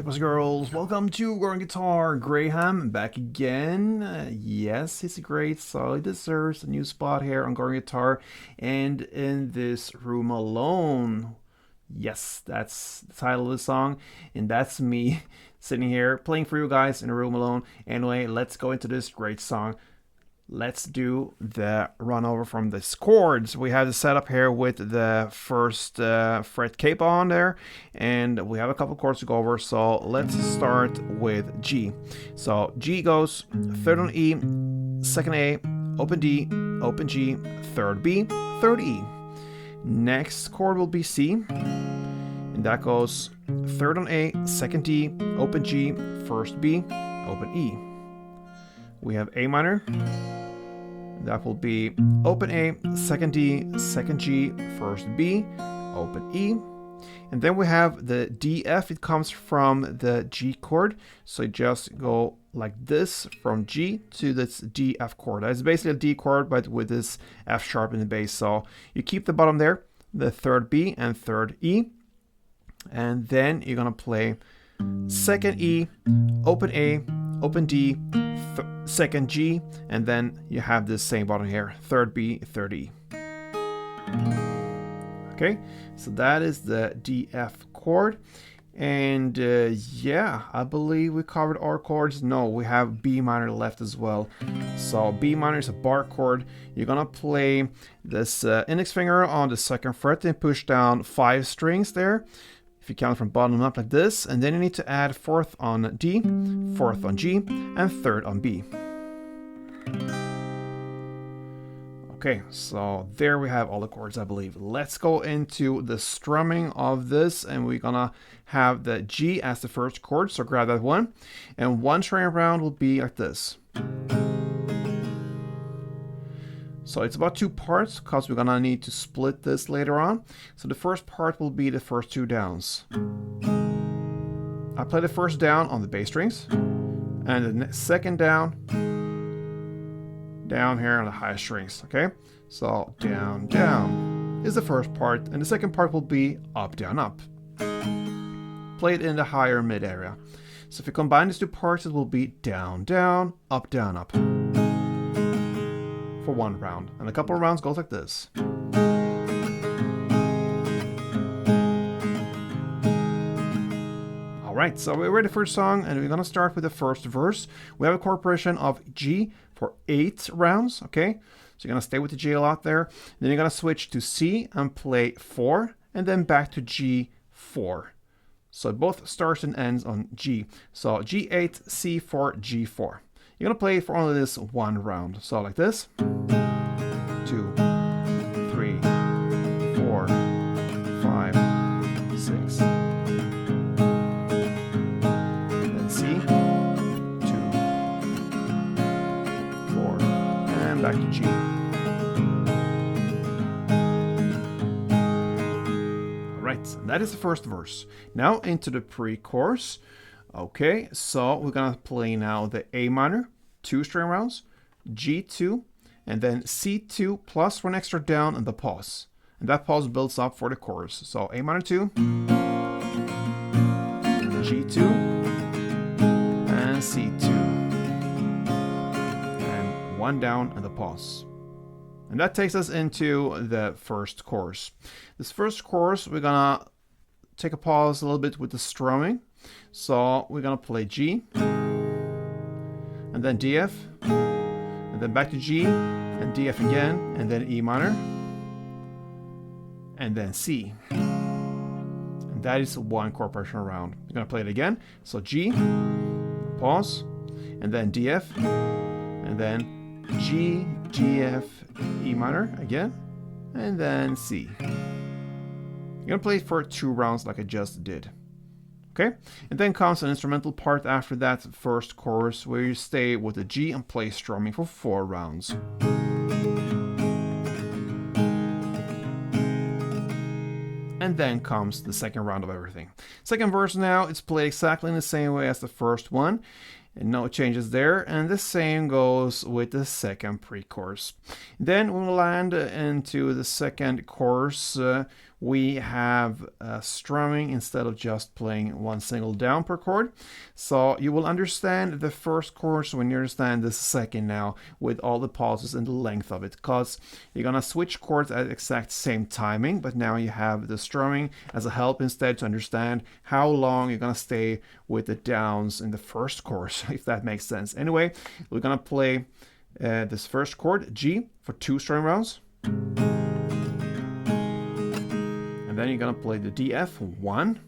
boys and girls? Welcome to Going Guitar. Graham back again. Yes, he's great, so he deserves a new spot here on Going Guitar and in this room alone. Yes, that's the title of the song, and that's me sitting here playing for you guys in a room alone. Anyway, let's go into this great song. Let's do the run over from the chords. We have the setup here with the first fret capo on there, and we have a couple chords to go over. So let's start with G. So G goes third on E, second A, open D, open G, third B, third E. Next chord will be C, and that goes third on A, second D, open G, first B, open E. We have A minor. That will be open A, second D, second G, first B, open E. And then we have the D, F. It comes from the G chord. So you just go like this from G to this D, F chord. That's basically a D chord, but with this F sharp in the bass. So you keep the bottom there, the third B and third E. And then you're going to play second E, open A, open D, second G, and then you have this same bottom here, third B, third E. Okay, so that is the D, F chord. And yeah, I believe we covered our chords. No, we have B minor left as well. So B minor is a bar chord. You're gonna play this index finger on the second fret and push down 5 strings there. If you count from bottom up like this, and then you need to add fourth on D, fourth on G, and third on B. Okay, so there we have all the chords, I believe. Let's go into the strumming of this, and we're gonna have the G as the first chord, so grab that one. And one string around will be like this. So it's about 2 parts because we're gonna need to split this later on. So the first part will be the first 2 downs. I play the first down on the bass strings, and the second down here on the high strings. Okay, so down, down is the first part, and the second part will be up, down, up. Played in the higher mid area. So if you combine these 2 parts, it will be down, down, up, down, up. For 1 round, and a couple of rounds goes like this. Alright, so we're ready for the song, and we're gonna start with the first verse. We have a chord progression of G for 8 rounds, okay? So you're gonna stay with the G a lot there. Then you're gonna switch to C and play 4, and then back to G4. So both starts and ends on G. So G8, C4, G4. You're gonna play for only this 1 round. So like this. 2, 3, 4, 5, 6. Then C, 2, 4, and back to G. Alright, that is the first verse. Now into the pre-chorus. Okay, so we're gonna play now the A minor, 2 string rounds, G2, and then C2 plus 1 extra down and the pause. And that pause builds up for the chorus. So A minor 2, G2, and C2. And 1 down and the pause. And that takes us into the first chorus. This first chorus, we're gonna take a pause a little bit with the strumming. So we're gonna play G, and then D, F, and then back to G, and D, F again, and then E minor, and then C. And that is 1 chord progression around. We're gonna play it again. So G, pause, and then D, F, and then G, G, F, E minor again, and then C. You're gonna play it for 2 rounds like I just did. Okay, and then comes an instrumental part after that first chorus where you stay with the G and play strumming for 4 rounds. And then comes the second round of everything. Second verse now, it's played exactly in the same way as the first one. And no changes there, and the same goes with the second pre-chorus. Then when we land into the second chorus, we have strumming instead of just playing one single down per chord. So you will understand the first chorus when you understand the second now, with all the pauses and the length of it, because you're gonna switch chords at the exact same timing, but now you have the strumming as a help instead to understand how long you're gonna stay with the downs in the first chorus, if that makes sense. Anyway, we're gonna play this first chord, G, for 2 strumming rounds. And then you're gonna play the DF 1.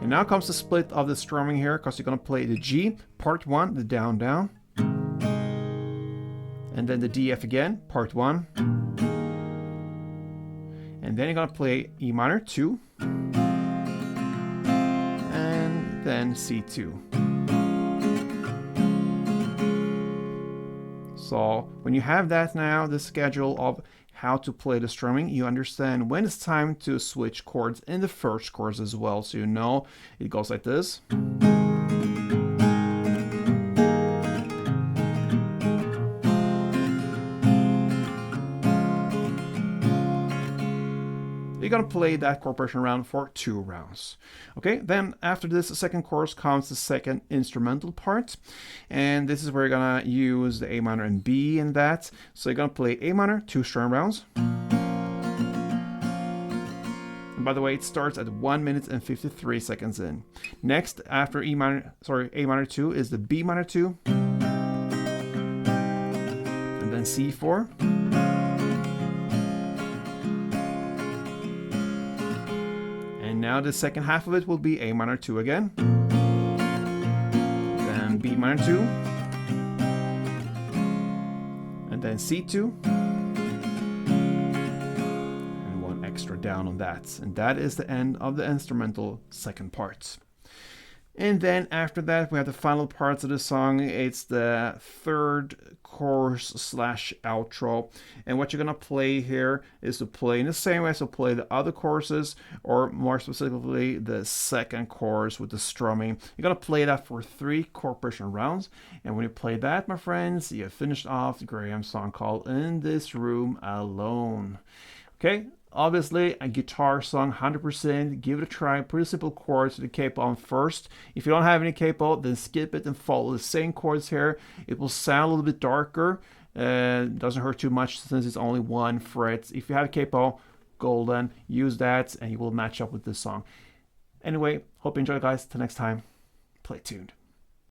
And now comes the split of the strumming here, because you're gonna play the G, part 1, the down, down. And then the DF again, part 1. And then you're gonna play E minor 2. And then C2. So when you have that now, the schedule of how to play the strumming, you understand when it's time to switch chords in the first chorus as well. So you know it goes like this. You're gonna play that chord progression round for 2 rounds. Okay, then after this second chorus comes the second instrumental part, and this is where you're gonna use the A minor and B in that. So you're gonna play A minor 2 strum rounds. And by the way, it starts at 1 minute and 53 seconds in. Next, after A minor 2 is the B minor 2, and then C4. And now the second half of it will be A minor 2 again, then B minor 2, and then C2, and 1 extra down on that. And that is the end of the instrumental second part. And then after that, we have the final parts of the song. It's the third chorus slash outro. And what you're gonna play here is to play in the same way as to play the other choruses, or more specifically, the second chorus with the strumming. You're gonna play that for 3 chord progression rounds. And when you play that, my friends, you have finished off the Graham song called In This Room Alone. Okay? Obviously, a guitar song, 100%. Give it a try. Pretty simple chords to the capo on first. If you don't have any capo, then skip it and follow the same chords here. It will sound a little bit darker. Doesn't hurt too much since it's only 1 fret. If you have capo, golden. Use that and you will match up with this song. Anyway, hope you enjoy, guys. Till next time, play tuned.